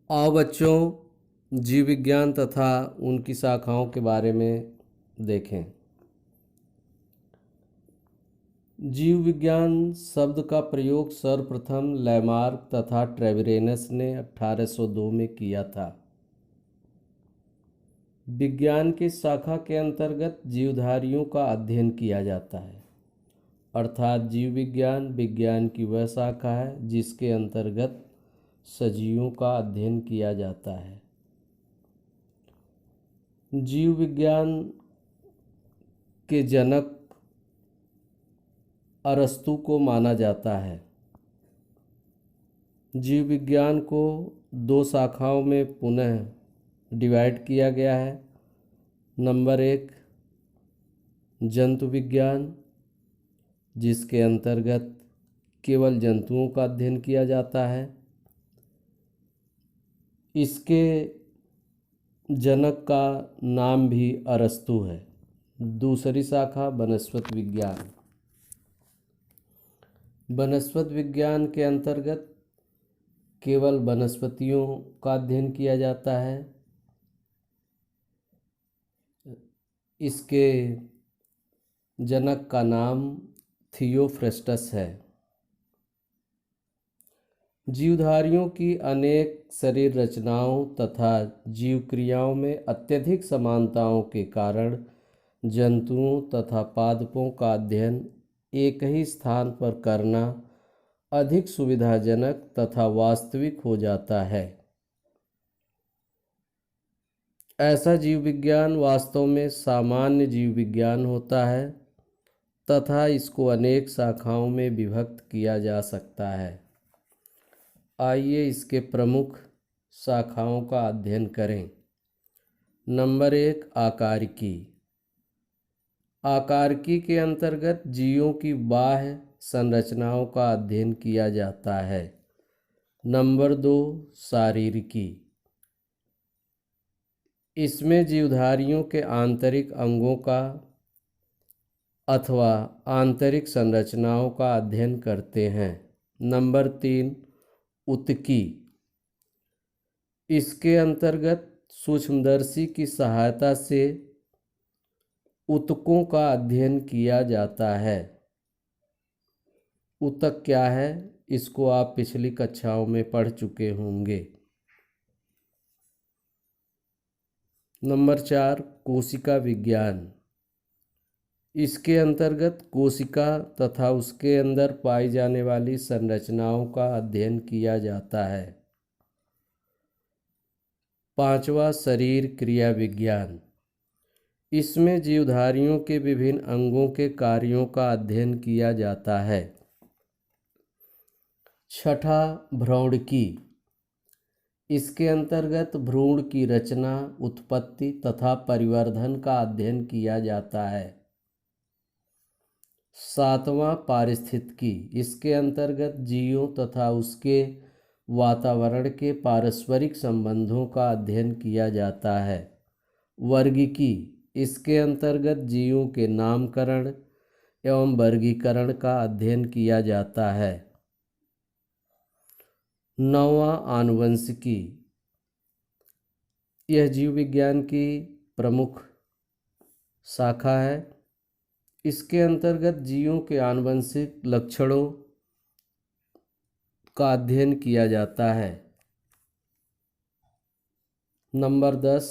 आओ बच्चों, जीव विज्ञान तथा उनकी शाखाओं के बारे में देखें। जीव विज्ञान शब्द का प्रयोग सर्वप्रथम लैमार्क तथा ट्रेविरेनस ने 1802 में किया था। विज्ञान की शाखा के अंतर्गत जीवधारियों का अध्ययन किया जाता है, अर्थात जीव विज्ञान विज्ञान की वह शाखा है जिसके अंतर्गत सजीवों का अध्ययन किया जाता है। जीव विज्ञान के जनक अरस्तु को माना जाता है। जीव विज्ञान को दो शाखाओं में पुनः डिवाइड किया गया है। नंबर 1 जंतु विज्ञान, जिसके अंतर्गत केवल जंतुओं का अध्ययन किया जाता है। इसके जनक का नाम भी अरस्तु है। दूसरी शाखा वनस्पति विज्ञान। वनस्पति विज्ञान के अंतर्गत केवल वनस्पतियों का अध्ययन किया जाता है। इसके जनक का नाम थियोफ्रस्टस है। जीवधारियों की अनेक शरीर रचनाओं तथा जीव क्रियाओं में अत्यधिक समानताओं के कारण जंतुओं तथा पादपों का अध्ययन एक ही स्थान पर करना अधिक सुविधाजनक तथा वास्तविक हो जाता है। ऐसा जीव विज्ञान वास्तव में सामान्य जीव विज्ञान होता है तथा इसको अनेक शाखाओं में विभक्त किया जा सकता है। आइए इसके प्रमुख शाखाओं का अध्ययन करें। नंबर 1 आकारिकी। आकारिकी के अंतर्गत जीवों की बाह्य संरचनाओं का अध्ययन किया जाता है। नंबर 2 शारीरिकी। इसमें जीवधारियों के आंतरिक अंगों का अथवा आंतरिक संरचनाओं का अध्ययन करते हैं। नंबर 3 उत्की। इसके अंतर्गत सूक्ष्मदर्शी की सहायता से ऊतकों का अध्ययन किया जाता है। ऊतक क्या है, इसको आप पिछली कक्षाओं में पढ़ चुके होंगे। नंबर 4 कोशिका विज्ञान। इसके अंतर्गत कोशिका तथा उसके अंदर पाई जाने वाली संरचनाओं का अध्ययन किया जाता है। 5वां शरीर क्रिया विज्ञान। इसमें जीवधारियों के विभिन्न अंगों के कार्यों का अध्ययन किया जाता है। 6ठा भ्रूणकी। इसके अंतर्गत भ्रूण की रचना, उत्पत्ति तथा परिवर्धन का अध्ययन किया जाता है। 7वां पारिस्थितिकी। इसके अंतर्गत जीवों तथा उसके वातावरण के पारस्परिक संबंधों का अध्ययन किया जाता है। वर्गीकी। इसके अंतर्गत जीवों के नामकरण एवं वर्गीकरण का अध्ययन किया जाता है। 9वां आनुवंशिकी। यह जीव विज्ञान की प्रमुख शाखा है। इसके अंतर्गत जीवों के आनुवंशिक लक्षणों का अध्ययन किया जाता है। नंबर 10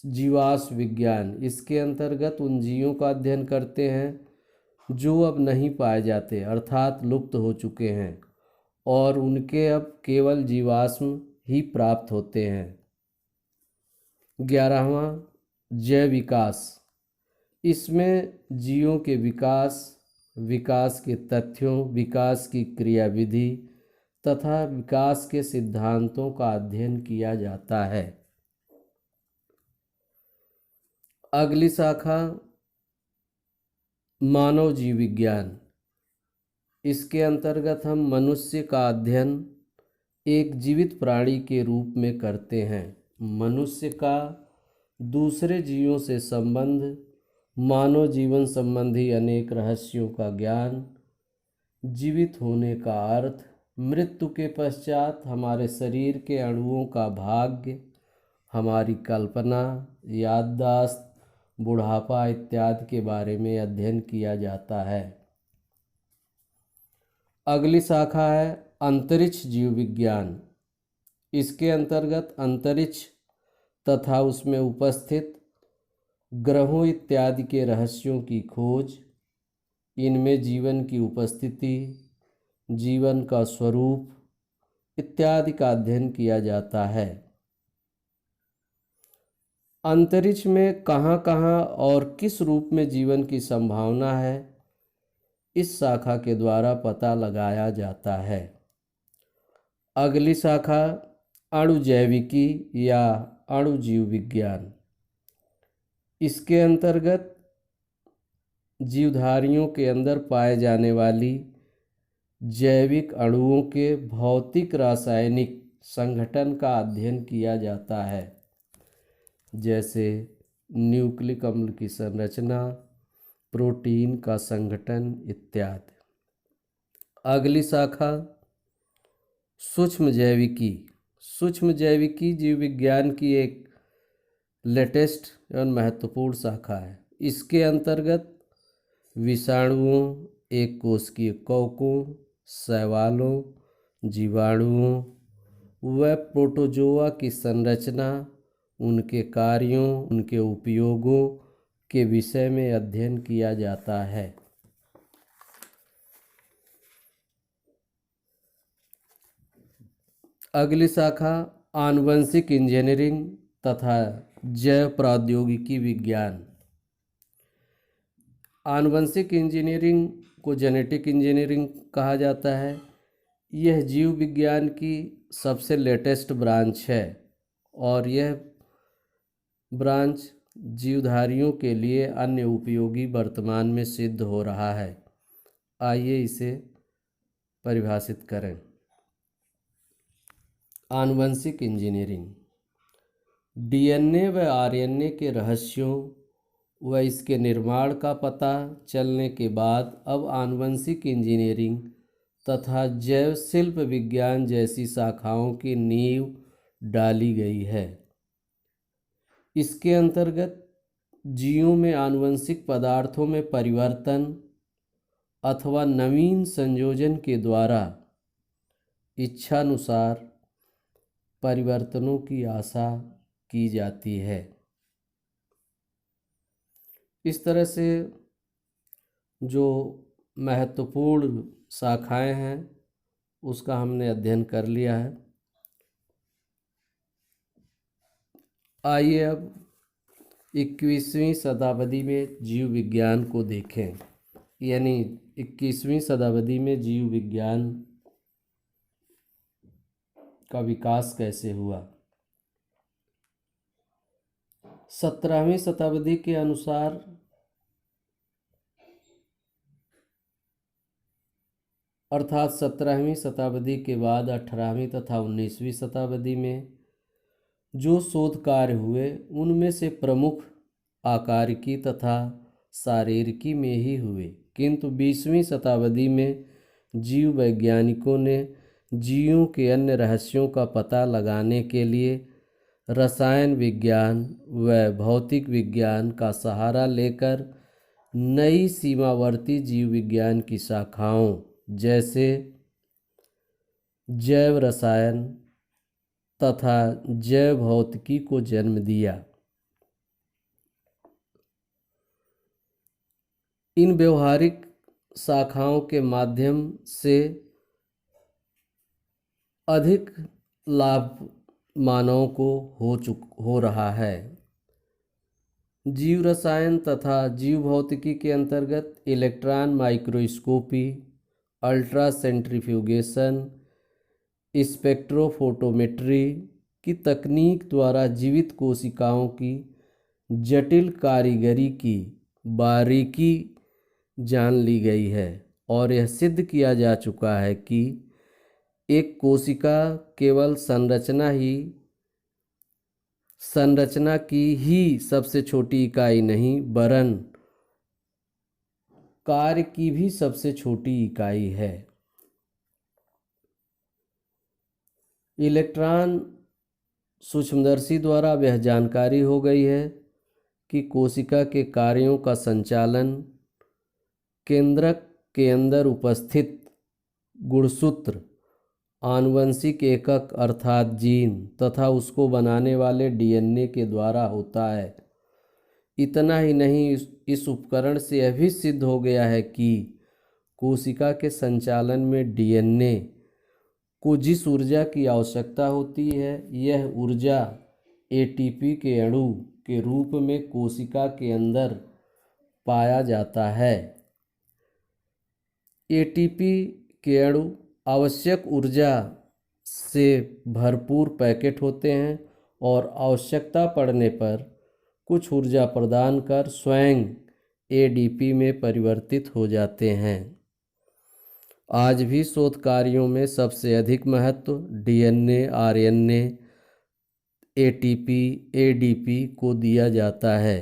जीवाश्म विज्ञान। इसके अंतर्गत उन जीवों का अध्ययन करते हैं जो अब नहीं पाए जाते, अर्थात लुप्त हो चुके हैं और उनके अब केवल जीवाश्म ही प्राप्त होते हैं। 11वां जैव विकास। इसमें जीवों के विकास, विकास के तथ्यों, विकास की क्रियाविधि तथा विकास के सिद्धांतों का अध्ययन किया जाता है। अगली शाखा मानव जीव विज्ञान। इसके अंतर्गत हम मनुष्य का अध्ययन एक जीवित प्राणी के रूप में करते हैं। मनुष्य का दूसरे जीवों से संबंध, मानव जीवन संबंधी अनेक रहस्यों का ज्ञान, जीवित होने का अर्थ, मृत्यु के पश्चात हमारे शरीर के अणुओं का भाग्य, हमारी कल्पना, याददाश्त, बुढ़ापा इत्यादि के बारे में अध्ययन किया जाता है। अगली शाखा है अंतरिक्ष जीव विज्ञान। इसके अंतर्गत अंतरिक्ष तथा उसमें उपस्थित ग्रहों इत्यादि के रहस्यों की खोज, इनमें जीवन की उपस्थिति, जीवन का स्वरूप इत्यादि का अध्ययन किया जाता है। अंतरिक्ष में कहाँ कहाँ और किस रूप में जीवन की संभावना है, इस शाखा के द्वारा पता लगाया जाता है। अगली शाखा अणुजैविकी या अणुजीव विज्ञान। इसके अंतर्गत जीवधारियों के अंदर पाए जाने वाली जैविक अणुओं के भौतिक रासायनिक संगठन का अध्ययन किया जाता है, जैसे न्यूक्लिक अम्ल की संरचना, प्रोटीन का संगठन इत्यादि। अगली शाखा सूक्ष्म जैविकी। सूक्ष्म जैविकी जीव विज्ञान की एक लेटेस्ट एवं महत्वपूर्ण शाखा है। इसके अंतर्गत विषाणुओं, एक कोशिकीय कवकों, शैवालों, जीवाणुओं व प्रोटोजोआ की संरचना, उनके कार्यों, उनके उपयोगों के विषय में अध्ययन किया जाता है। अगली शाखा आनुवंशिक इंजीनियरिंग तथा जैव प्रौद्योगिकी विज्ञान। आनुवंशिक इंजीनियरिंग को जेनेटिक इंजीनियरिंग कहा जाता है। यह जीव विज्ञान की सबसे लेटेस्ट ब्रांच है और यह ब्रांच जीवधारियों के लिए अन्य उपयोगी वर्तमान में सिद्ध हो रहा है। आइए इसे परिभाषित करें। आनुवंशिक इंजीनियरिंग डीएनए व आरएनए के रहस्यों व इसके निर्माण का पता चलने के बाद अब आनुवंशिक इंजीनियरिंग तथा जैव शिल्प विज्ञान जैसी शाखाओं की नींव डाली गई है। इसके अंतर्गत जीवों में आनुवंशिक पदार्थों में परिवर्तन अथवा नवीन संयोजन के द्वारा इच्छानुसार परिवर्तनों की आशा की जाती है। इस तरह से जो महत्वपूर्ण शाखाएं हैं उसका हमने अध्ययन कर लिया है। आइए अब 21वीं शताब्दी में जीव विज्ञान को देखें, यानी 21वीं शताब्दी में जीव विज्ञान का विकास कैसे हुआ। 17वीं शताब्दी के अनुसार अर्थात 17वीं शताब्दी के बाद 18वीं तथा 19वीं शताब्दी में जो शोध कार्य हुए उनमें से प्रमुख आकारिकी तथा शारीरिकी में ही हुए, किंतु 20वीं शताब्दी में जीव वैज्ञानिकों ने जीवों के अन्य रहस्यों का पता लगाने के लिए रसायन विज्ञान व भौतिक विज्ञान का सहारा लेकर नई सीमावर्ती जीव विज्ञान की शाखाओं जैसे जैव रसायन तथा जैव भौतिकी को जन्म दिया। इन व्यवहारिक शाखाओं के माध्यम से अधिक लाभ मानव को हो रहा है। जीव रसायन तथा जीव भौतिकी के अंतर्गत electron microscopy, ultra centrifugation, spectrophotometry की तकनीक द्वारा जीवित कोशिकाओं की जटिल कारीगरी की बारीकी जान ली गई है और यह सिद्ध किया जा चुका है कि एक कोशिका केवल संरचना की ही सबसे छोटी इकाई नहीं वरन कार्य की भी सबसे छोटी इकाई है। इलेक्ट्रॉन सूक्ष्मदर्शी द्वारा वह जानकारी हो गई है कि कोशिका के कार्यों का संचालन केंद्रक के अंदर उपस्थित गुणसूत्र, आनुवंशिक एकक अर्थात जीन तथा उसको बनाने वाले डीएनए के द्वारा होता है। इतना ही नहीं, इस उपकरण से यह भी सिद्ध हो गया है कि कोशिका के संचालन में डीएनए को जिस ऊर्जा की आवश्यकता होती है, यह ऊर्जा एटीपी के अणु के रूप में कोशिका के अंदर पाया जाता है। एटीपी के अणु आवश्यक ऊर्जा से भरपूर पैकेट होते हैं और आवश्यकता पड़ने पर कुछ ऊर्जा प्रदान कर स्वयं एडीपी में परिवर्तित हो जाते हैं। आज भी शोध कार्यों में सबसे अधिक महत्व डीएनए, आरएनए, एटीपी, एडीपी को दिया जाता है।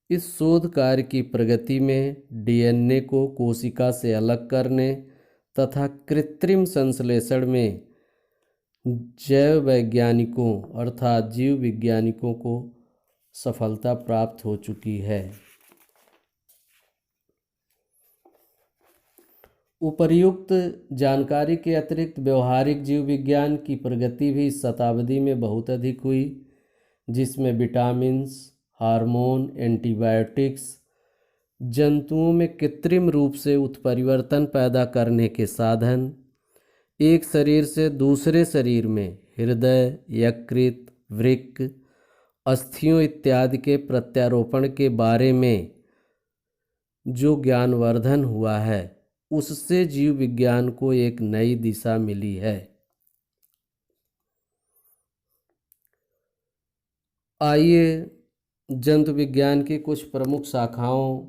इस शोध कार्य की प्रगति में डीएनए को कोशिका से अलग करने तथा कृत्रिम संश्लेषण में जैव वैज्ञानिकों अर्थात जीव वैज्ञानिकों को सफलता प्राप्त हो चुकी है। उपर्युक्त जानकारी के अतिरिक्त व्यवहारिक जीव विज्ञान की प्रगति भी इस शताब्दी में बहुत अधिक हुई, जिसमें विटामिन्स, हार्मोन, एंटीबायोटिक्स, जंतुओं में कृत्रिम रूप से उत्परिवर्तन पैदा करने के साधन, एक शरीर से दूसरे शरीर में हृदय, यकृत, वृक्क, अस्थियों इत्यादि के प्रत्यारोपण के बारे में जो ज्ञानवर्धन हुआ है, उससे जीव विज्ञान को एक नई दिशा मिली है। आइए जंतु विज्ञान की कुछ प्रमुख शाखाओं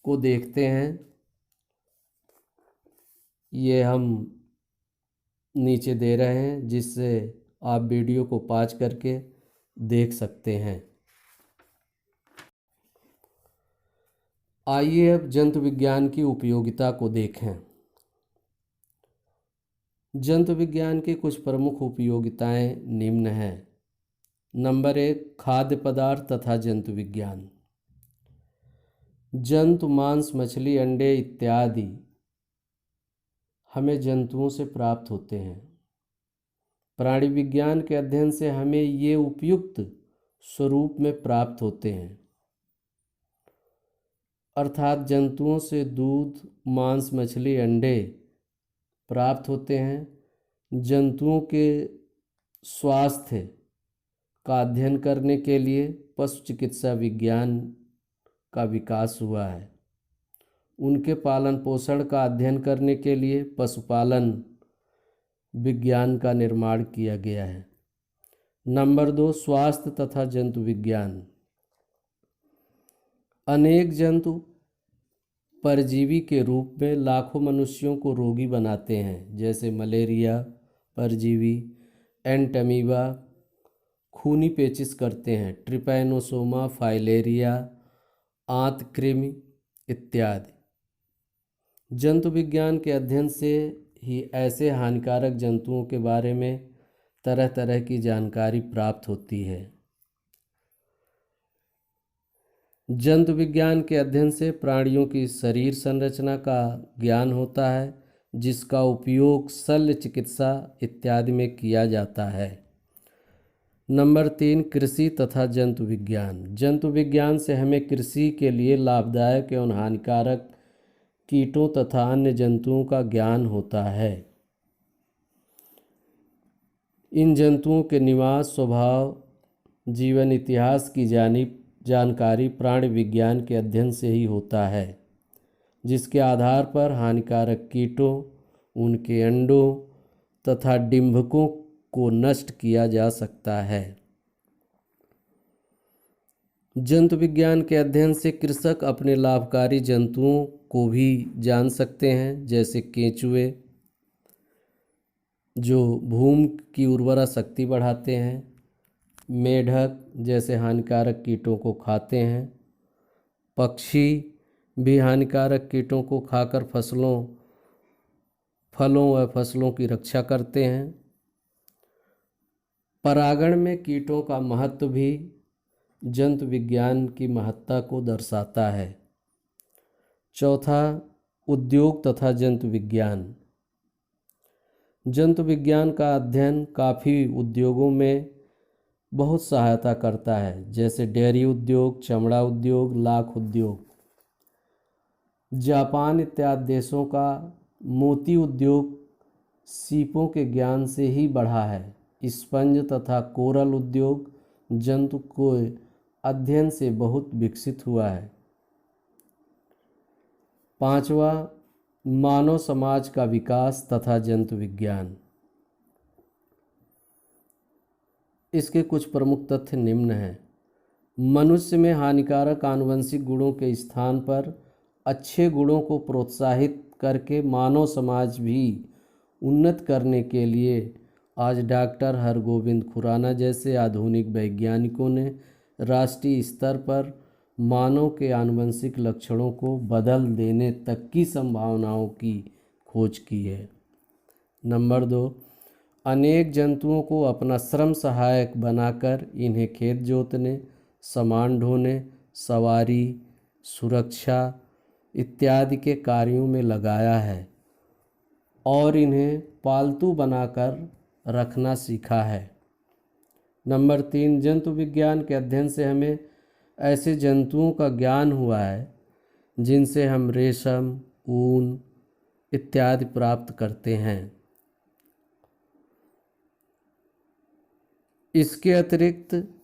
को देखते हैं। ये हम नीचे दे रहे हैं, जिससे आप वीडियो को पॉज करके देख सकते हैं। आइए अब जंतु विज्ञान की उपयोगिता को देखें। जंतु विज्ञान की कुछ प्रमुख उपयोगिताएं निम्न हैं। नंबर 1, खाद्य पदार्थ तथा जंतु विज्ञान। जंतु, मांस, मछली, अंडे इत्यादि हमें जंतुओं से प्राप्त होते हैं। प्राणी विज्ञान के अध्ययन से हमें ये उपयुक्त स्वरूप में प्राप्त होते हैं, अर्थात जंतुओं से दूध, मांस, मछली, अंडे प्राप्त होते हैं। जंतुओं के स्वास्थ्य का अध्ययन करने के लिए पशु चिकित्सा विज्ञान का विकास हुआ है। उनके पालन पोषण का अध्ययन करने के लिए पशुपालन विज्ञान का निर्माण किया गया है। नंबर 2, स्वास्थ्य तथा जंतु विज्ञान। अनेक जंतु परजीवी के रूप में लाखों मनुष्यों को रोगी बनाते हैं, जैसे मलेरिया परजीवी, एंटमीबा खूनी पेचिश करते हैं, ट्रिपैनोसोमा, फाइलेरिया, आंतकृमि इत्यादि। जंतु विज्ञान के अध्ययन से ही ऐसे हानिकारक जंतुओं के बारे में तरह तरह की जानकारी प्राप्त होती है। जंतु विज्ञान के अध्ययन से प्राणियों की शरीर संरचना का ज्ञान होता है, जिसका उपयोग शल्य चिकित्सा इत्यादि में किया जाता है। नंबर 3, कृषि तथा जंतु विज्ञान। जंतु विज्ञान से हमें कृषि के लिए लाभदायक एवं हानिकारक कीटों तथा अन्य जंतुओं का ज्ञान होता है। इन जंतुओं के निवास, स्वभाव, जीवन इतिहास की जानकारी प्राणी विज्ञान के अध्ययन से ही होता है, जिसके आधार पर हानिकारक कीटों, उनके अंडों तथा डिंभकों को नष्ट किया जा सकता है। जंतु विज्ञान के अध्ययन से कृषक अपने लाभकारी जंतुओं को भी जान सकते हैं, जैसे केंचुए जो भूमि की उर्वरा शक्ति बढ़ाते हैं, मेढक जैसे हानिकारक कीटों को खाते हैं, पक्षी भी हानिकारक कीटों को खाकर फलों व फसलों की रक्षा करते हैं। परागण में कीटों का महत्व भी जंतु विज्ञान की महत्ता को दर्शाता है। चौथा, उद्योग तथा जंतु विज्ञान। जंतु विज्ञान का अध्ययन काफ़ी उद्योगों में बहुत सहायता करता है, जैसे डेयरी उद्योग, चमड़ा उद्योग, लाख उद्योग। जापान इत्यादि देशों का मोती उद्योग सीपों के ज्ञान से ही बढ़ा है। स्पंज तथा कोरल उद्योग जंतु को अध्ययन से बहुत विकसित हुआ है। पांचवा, मानव समाज का विकास तथा जंतु विज्ञान। इसके कुछ प्रमुख तथ्य निम्न हैं। मनुष्य में हानिकारक आनुवंशिक गुणों के स्थान पर अच्छे गुणों को प्रोत्साहित करके मानव समाज भी उन्नत करने के लिए आज डॉक्टर हरगोविंद खुराना जैसे आधुनिक वैज्ञानिकों ने राष्ट्रीय स्तर पर मानव के आनुवंशिक लक्षणों को बदल देने तक की संभावनाओं की खोज की है। नंबर 2, अनेक जंतुओं को अपना श्रम सहायक बनाकर इन्हें खेत जोतने, सामान ढोने, सवारी, सुरक्षा इत्यादि के कार्यों में लगाया है और इन्हें पालतू बनाकर रखना सीखा है। नंबर 3, जंतु विज्ञान के अध्ययन से हमें ऐसे जंतुओं का ज्ञान हुआ है जिनसे हम रेशम, ऊन इत्यादि प्राप्त करते हैं। इसके अतिरिक्त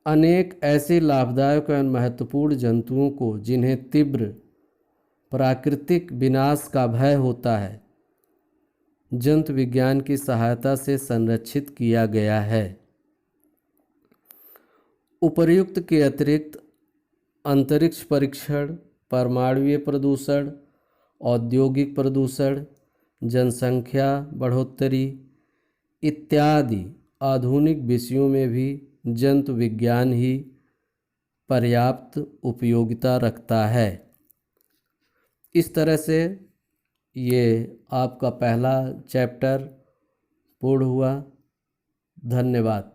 अनेक ऐसे लाभदायक एवं महत्वपूर्ण जंतुओं को जिन्हें तीव्र प्राकृतिक विनाश का भय होता है, जंतु विज्ञान की सहायता से संरक्षित किया गया है। उपर्युक्त के अतिरिक्त अंतरिक्ष परीक्षण, परमाणुीय प्रदूषण, औद्योगिक प्रदूषण, जनसंख्या बढ़ोतरी इत्यादि आधुनिक विषयों में भी जंतु विज्ञान ही पर्याप्त उपयोगिता रखता है। इस तरह से ये आपका पहला चैप्टर पूर्ण हुआ। धन्यवाद।